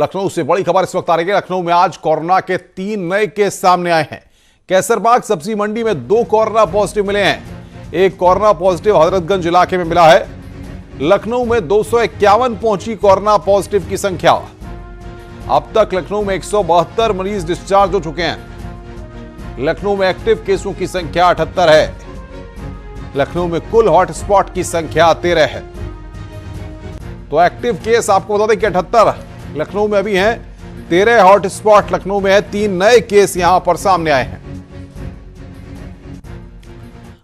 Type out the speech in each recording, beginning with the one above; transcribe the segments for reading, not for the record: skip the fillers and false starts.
लखनऊ से बड़ी खबर इस वक्त आ रही है। लखनऊ में आज कोरोना के 3 नए केस सामने आए हैं। कैसरबाग सब्जी मंडी में 2 कोरोना पॉजिटिव मिले हैं। एक कोरोना पॉजिटिव हजरतगंज इलाके में मिला है। लखनऊ में 251 पहुंची कोरोना पॉजिटिव की संख्या। अब तक लखनऊ में 172 मरीज डिस्चार्ज हो चुके हैं। लखनऊ में एक्टिव केसों की संख्या 78 है। लखनऊ में कुल हॉटस्पॉट की संख्या 13 है। तो एक्टिव केस आपको बता दें कि 78 लखनऊ में अभी हैं। 13 हॉटस्पॉट लखनऊ में है। 3 नए केस यहां पर सामने आए हैं।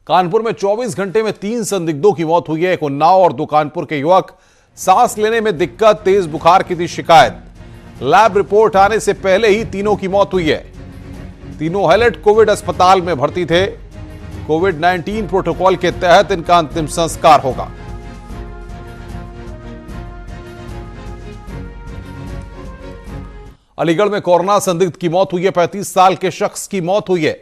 कानपुर में 24 घंटे में 3 संदिग्धों की मौत हुई है। एक उन्नाव और 2 कानपुर के युवक। सांस लेने में दिक्कत, तेज बुखार की थी शिकायत। लैब रिपोर्ट आने से पहले ही तीनों की मौत हुई है। तीनों हाईलाइट कोविड अस्पताल में भर्ती थे। कोविड-19 प्रोटोकॉल के तहत इनका अंतिम संस्कार होगा। अलीगढ़ में कोरोना संदिग्ध की मौत हुई है। 35 साल के शख्स की मौत हुई है।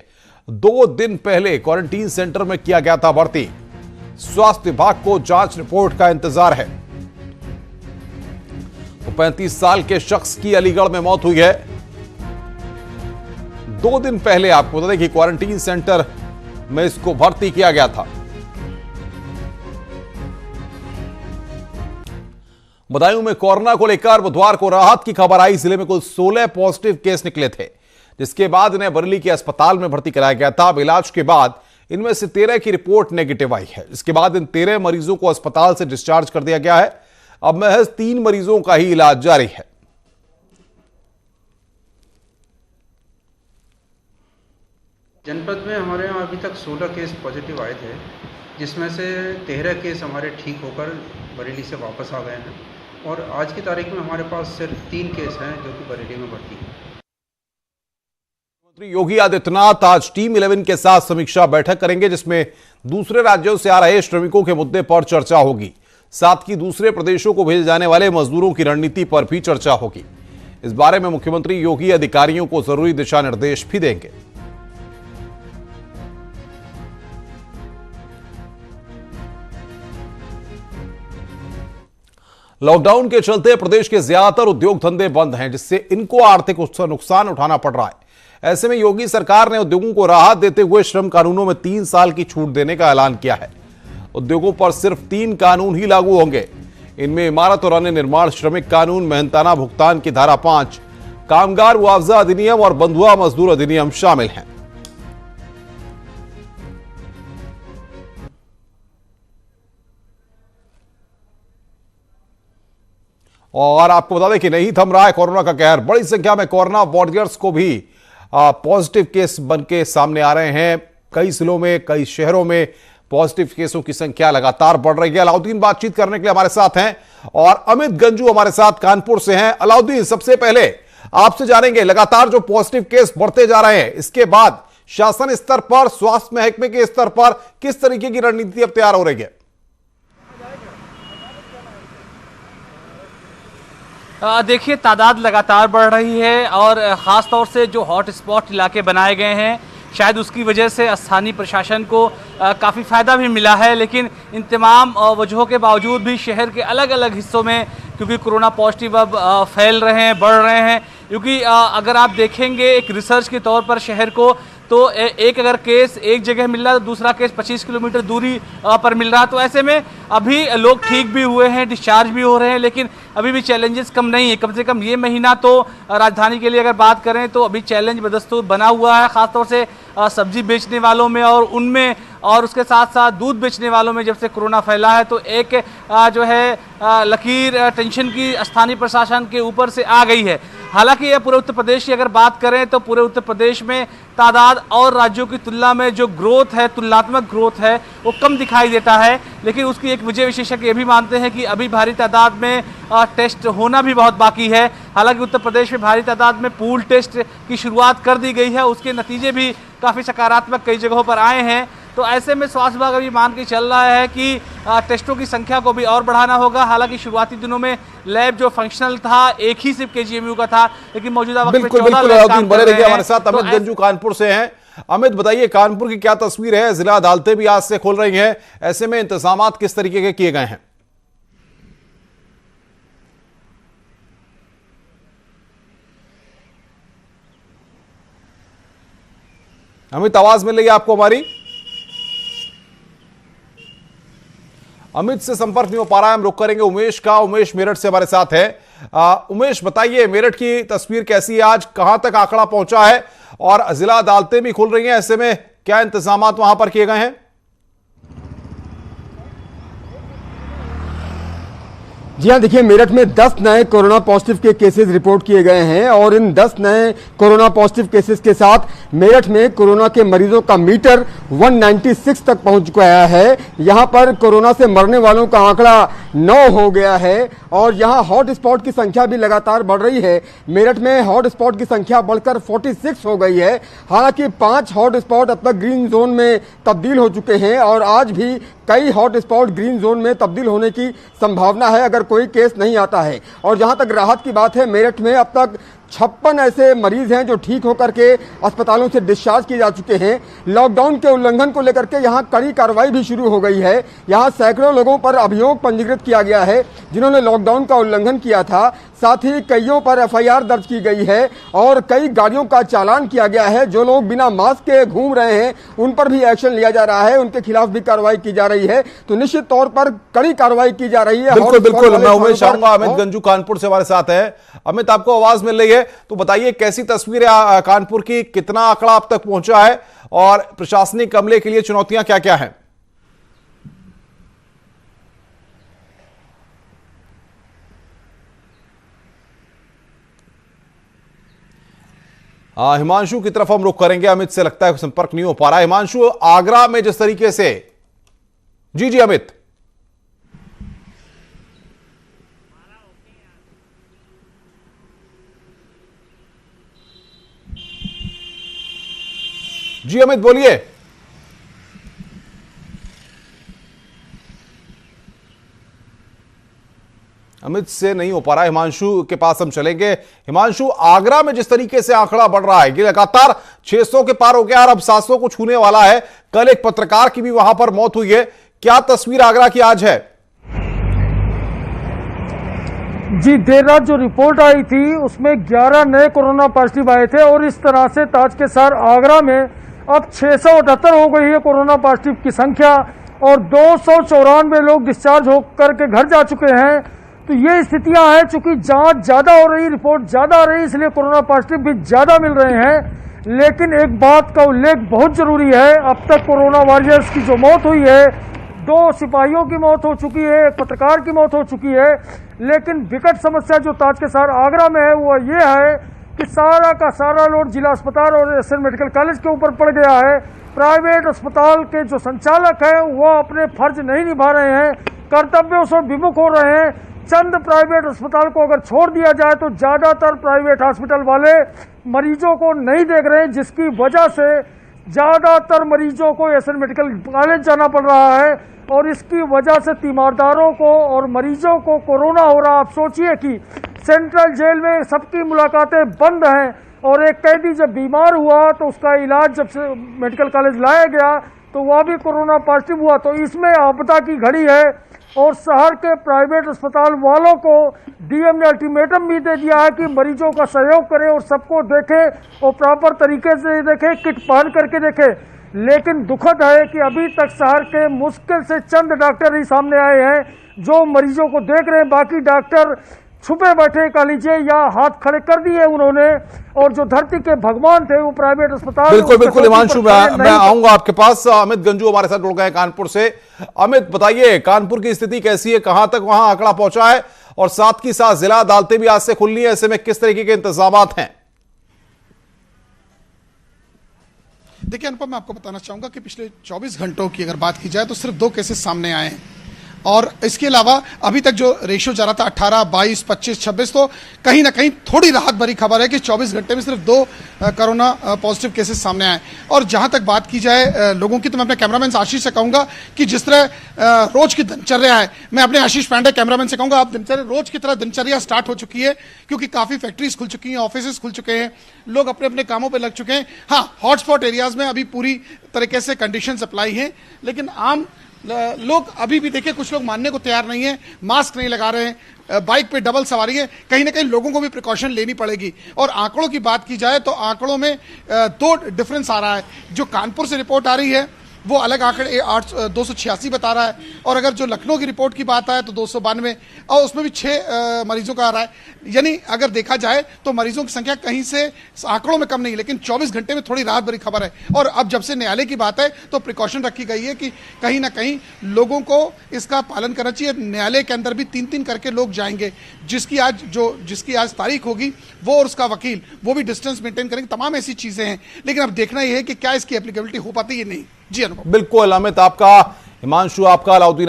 2 दिन पहले क्वारंटीन सेंटर में किया गया था भर्ती। स्वास्थ्य विभाग को जांच रिपोर्ट का इंतजार है। तो 35 साल के शख्स की अलीगढ़ में मौत हुई है। 2 दिन पहले आपको बता दें कि क्वारंटीन सेंटर में इसको भर्ती किया गया था। बदायूं में कोरोना को लेकर बुधवार को राहत की खबर आई। जिले में कुल 16 पॉजिटिव केस निकले थे, जिसके बाद इन्हें बरेली के अस्पताल में भर्ती कराया गया था। अब इलाज के बाद इनमें से 13 की रिपोर्ट नेगेटिव आई है। इसके बाद इन 13 मरीजों को अस्पताल से डिस्चार्ज कर दिया गया है। अब महज 3 मरीजों का ही इलाज जारी है। जनपद में हमारे यहाँ अभी तक 16 केस पॉजिटिव आए थे, जिसमें से 13 केस हमारे ठीक होकर बरेली से वापस आ गए हैं और आज की तारीख में हमारे पास सिर्फ 3 केस हैं जो कि बरेली में भर्ती हैं। मुख्यमंत्री योगी आदित्यनाथ आज टीम 11 के साथ समीक्षा बैठक करेंगे, जिसमें दूसरे राज्यों से आ रहे श्रमिकों के मुद्दे पर चर्चा होगी। साथ ही दूसरे प्रदेशों को भेजे जाने वाले मजदूरों की रणनीति पर भी चर्चा होगी। इस बारे में मुख्यमंत्री योगी अधिकारियों को जरूरी दिशा निर्देश भी देंगे। लॉकडाउन के चलते प्रदेश के ज्यादातर उद्योग धंधे बंद हैं, जिससे इनको आर्थिक नुकसान उठाना पड़ रहा है। ऐसे में योगी सरकार ने उद्योगों को राहत देते हुए श्रम कानूनों में 3 साल की छूट देने का ऐलान किया है। उद्योगों पर सिर्फ 3 कानून ही लागू होंगे। इनमें इमारत और अन्य निर्माण श्रमिक कानून, मेहनताना भुगतान की धारा 5, कामगार मुआवजा अधिनियम और बंधुआ मजदूर अधिनियम शामिल हैं। और आपको बता दें कि नहीं थम रहा है कोरोना का कहर। बड़ी संख्या में कोरोना वॉरियर्स को भी पॉजिटिव केस बनके सामने आ रहे हैं। कई जिलों में, कई शहरों में पॉजिटिव केसों की संख्या लगातार बढ़ रही है। अलाउद्दीन बातचीत करने के लिए हमारे साथ हैं और अमित गंजू हमारे साथ कानपुर से हैं। अलाउद्दीन, सबसे पहले आपसे जानेंगे, लगातार जो पॉजिटिव केस बढ़ते जा रहे हैं, इसके बाद शासन स्तर पर, स्वास्थ्य महकमे के स्तर पर किस तरीके की रणनीति अब तैयार हो रही है? देखिए, तादाद लगातार बढ़ रही है और ख़ास तौर से जो हॉट स्पॉट इलाके बनाए गए हैं, शायद उसकी वजह से स्थानीय प्रशासन को काफ़ी फ़ायदा भी मिला है। लेकिन इन तमाम वजहों के बावजूद भी शहर के अलग अलग हिस्सों में क्योंकि कोरोना पॉजिटिव अब फैल रहे हैं, बढ़ रहे हैं। क्योंकि अगर आप देखेंगे एक रिसर्च के तौर पर शहर को, तो एक अगर केस एक जगह मिल रहा है तो दूसरा केस 25 किलोमीटर दूरी पर मिल रहा है। तो ऐसे में अभी लोग ठीक भी हुए हैं, डिस्चार्ज भी हो रहे हैं, लेकिन अभी भी चैलेंजेस कम नहीं है। कम से कम ये महीना तो राजधानी के लिए अगर बात करें तो अभी चैलेंज बदस्तूर बना हुआ है, ख़ासतौर से सब्जी बेचने वालों में और उनमें, और उसके साथ साथ दूध बेचने वालों में। जब से कोरोना फैला है तो एक जो है लकीर टेंशन की स्थानीय प्रशासन के ऊपर से आ गई है। हालांकि ये पूरे उत्तर प्रदेश की अगर बात करें तो पूरे उत्तर प्रदेश में तादाद और राज्यों की तुलना में जो ग्रोथ है, तुलनात्मक ग्रोथ है, वो कम दिखाई देता है। लेकिन उसकी एक वजह विशेषज्ञ ये भी मानते हैं कि अभी भारी तादाद में टेस्ट होना भी बहुत बाकी है। हालांकि उत्तर प्रदेश में भारी तादाद में पूल टेस्ट की शुरुआत कर दी गई है, उसके नतीजे भी काफ़ी सकारात्मक कई जगहों पर आए हैं। तो ऐसे में स्वास्थ्य विभाग अभी मान के चल रहा है कि टेस्टों की संख्या को भी और बढ़ाना होगा। हालांकि शुरुआती दिनों में लैब जो फंक्शनल था एक ही सिर्फ KGMU का था, लेकिन मौजूदा वक्त में 14 लैब काम कर रहे हैं। हमारे साथ अमित गंजू कानपुर से हैं। अमित, बताइए कानपुर की क्या तस्वीर है? जिला अदालतें भी आज से खोल रही हैं, ऐसे में इंतजामात किस तरीके के किए गए हैं? अमित, आवाज मिल रही है आपको हमारी? अमित से संपर्क नहीं हो पा रहा है, हम रुक करेंगे उमेश का। उमेश मेरठ से हमारे साथ है। उमेश, बताइए मेरठ की तस्वीर कैसी है आज, कहां तक आंकड़ा पहुंचा है और जिला अदालतें भी खुल रही हैं, ऐसे में क्या इंतजाम वहां पर किए गए हैं? जी हाँ, देखिए मेरठ में 10 नए कोरोना पॉजिटिव के केसेस रिपोर्ट किए गए हैं और इन 10 नए कोरोना पॉजिटिव केसेस के साथ मेरठ में कोरोना के मरीजों का मीटर 196 तक पहुंच गया है। यहां पर कोरोना से मरने वालों का आंकड़ा 9 हो गया है और यहां हॉट स्पॉट की संख्या भी लगातार बढ़ रही है। मेरठ में हॉट स्पॉट की संख्या बढ़कर 46 हो गई है। हालांकि 5 हॉट स्पॉट अब तक ग्रीन जोन में तब्दील हो चुके हैं और आज भी कई हॉट स्पॉट ग्रीन जोन में तब्दील होने की संभावना है अगर कोई केस नहीं आता है। और जहां तक राहत की बात है, मेरठ में अब तक 56 ऐसे मरीज हैं जो ठीक होकर के अस्पतालों से डिस्चार्ज किए जा चुके हैं। लॉकडाउन के उल्लंघन को लेकर के यहां कड़ी कार्रवाई भी शुरू हो गई है। यहां सैकड़ों लोगों पर अभियोग पंजीकृत किया गया है जिन्होंने लॉकडाउन का उल्लंघन किया था। साथ ही कईयों पर एफआईआर दर्ज की गई है और कई गाड़ियों का चालान किया गया है। जो लोग बिना मास्क के घूम रहे हैं उन पर भी एक्शन लिया जा रहा है, उनके खिलाफ भी कार्रवाई की जा रही है। तो निश्चित तौर पर कड़ी कार्रवाई की जा रही है। बिल्कुल बिल्कुल, मैं उमेश आऊंगा। अमित गंजू कानपुर से हमारे साथ है। अमित, आपको आवाज मिल रही है तो बताइए कैसी तस्वीर है कानपुर की, कितना आंकड़ा अब तक पहुंचा है और प्रशासनिक अमले के लिए चुनौतियां क्या क्या हैं? हिमांशु की तरफ हम रुख करेंगे। अमित से लगता है संपर्क नहीं हो पा रहा है। हिमांशु, आगरा में जिस तरीके से, जी अमित। जी अमित, बोलिए। अमित से नहीं हो पा रहा है, हिमांशु के पास हम चलेंगे। हिमांशु, आगरा में जिस तरीके से आंकड़ा बढ़ रहा है, ये लगातार 600 के पार हो गया और अब 700 को छूने वाला है। कल एक पत्रकार की भी वहां पर मौत हुई है। क्या तस्वीर आगरा की आज है? जी, देर रात जो रिपोर्ट आई थी उसमें 11 नए कोरोना पॉजिटिव आए थे और इस तरह से ताज के सार आगरा में अब 678 हो गई है कोरोना पॉजिटिव की संख्या और 294 लोग डिस्चार्ज होकर के घर जा चुके हैं। तो ये स्थितियां हैं, चूंकि जांच ज्यादा हो रही, रिपोर्ट ज्यादा आ रही, इसलिए कोरोना पॉजिटिव भी ज्यादा मिल रहे हैं। लेकिन एक बात का उल्लेख बहुत जरूरी है, अब तक कोरोना वॉरियर्स की जो मौत हुई है, 2 सिपाहियों की मौत हो चुकी है, एक पत्रकार की मौत हो चुकी है। लेकिन विकट समस्या जो ताज के सार आगरा में है वो ये है कि सारा का सारा लोड जिला अस्पताल और एसएन मेडिकल कॉलेज के ऊपर पड़ गया है। प्राइवेट अस्पताल के जो संचालक हैं वो अपने फर्ज नहीं निभा रहे हैं, कर्तव्यों से विमुख हो रहे हैं। चंद प्राइवेट अस्पताल को अगर छोड़ दिया जाए तो ज्यादातर प्राइवेट हॉस्पिटल वाले मरीजों को नहीं देख रहे हैं, जिसकी वजह से ज्यादातर मरीजों को एसएन मेडिकल कॉलेज जाना पड़ रहा है और इसकी वजह से तीमारदारों को और मरीजों को कोरोना हो रहा। आप सोचिए कि सेंट्रल जेल में सबकी मुलाकातें बंद हैं और एक कैदी जब बीमार हुआ तो उसका इलाज जब से मेडिकल कॉलेज लाया गया तो वह भी कोरोना पॉजिटिव हुआ। तो इसमें आपदा की घड़ी है और शहर के प्राइवेट अस्पताल वालों को डीएम ने अल्टीमेटम भी दे दिया है कि मरीजों का सहयोग करें और सबको देखें और प्रॉपर तरीके से देखें, किट पहन करके देखें। लेकिन दुखद है कि अभी तक शहर के मुश्किल से चंद डॉक्टर ही सामने आए हैं जो मरीजों को देख रहे हैं। बाकी डॉक्टर छुपे बैठे कह लीजिए या हाथ खड़े कर दिए उन्होंने, और जो धरती के भगवान थे वो प्राइवेट अस्पताल। बिल्कुल बिल्कुल हिमांशु, मैं आऊंगा आपके पास। अमित गंजू हमारे साथ जुड़ गए कानपुर से। अमित, बताइए कानपुर की स्थिति कैसी है, कहां तक वहां आंकड़ा पहुंचा है और साथ ही साथ जिला अदालतें भी आज से खुलनी है, ऐसे में किस तरीके के इंतजाम हैं? देखिए अनुपम, मैं आपको बताना चाहूंगा कि पिछले 24 घंटों की अगर बात की जाए तो सिर्फ 2 केसेस सामने आए हैं और इसके अलावा अभी तक जो रेशियो जा रहा था 18, 22, 25, 26, तो कहीं ना कहीं थोड़ी राहत भरी खबर है कि 24 घंटे में सिर्फ 2 कोरोना पॉजिटिव केसेस सामने आए। और जहां तक बात की जाए लोगों की, तो मैं अपने कैमरामैन आशीष से कहूंगा कि जिस तरह रोज की दिनचर्या है, मैं अपने आशीष पांडे कैमरामैन से कहूंगा, आप रोज की तरह दिनचर्या स्टार्ट हो चुकी है क्योंकि काफी फैक्ट्रीज खुल चुकी हैं, ऑफिस खुल चुके हैं, लोग अपने अपने कामों पर लग चुके हैं। हाँ, हॉटस्पॉट एरियाज में अभी पूरी तरीके से कंडीशन अप्लाई हैं, लेकिन आम लोग अभी भी देखिए, कुछ लोग मानने को तैयार नहीं है, मास्क नहीं लगा रहे हैं, बाइक पे डबल सवारी है। कहीं ना कहीं लोगों को भी प्रिकॉशन लेनी पड़ेगी। और आंकड़ों की बात की जाए तो आंकड़ों में दो डिफरेंस आ रहा है। जो कानपुर से रिपोर्ट आ रही है वो अलग आंकड़े 286 बता रहा है, और अगर जो लखनऊ की रिपोर्ट की बात आए तो 292, और उसमें भी 6 मरीजों का आ रहा है। यानी अगर देखा जाए तो मरीजों की संख्या कहीं से आंकड़ों में कम नहीं, लेकिन 24 घंटे में थोड़ी राहत भरी खबर है। और अब जब से न्यायालय की बात है तो प्रिकॉशन रखी गई है कि कहीं ना कहीं लोगों को इसका पालन करना चाहिए। न्यायालय के अंदर भी 3-3 करके लोग जाएंगे। जिसकी आज तारीख होगी वो और उसका वकील वो भी डिस्टेंस मेंटेन करेंगे। तमाम ऐसी चीजें हैं, लेकिन अब देखना यह है कि क्या इसकी एप्लीकेबिलिटी हो पाती है, नहीं। जी अनुपम। बिल्कुल अमित, आपका, हिमांशु आपका, अलाउद्दीन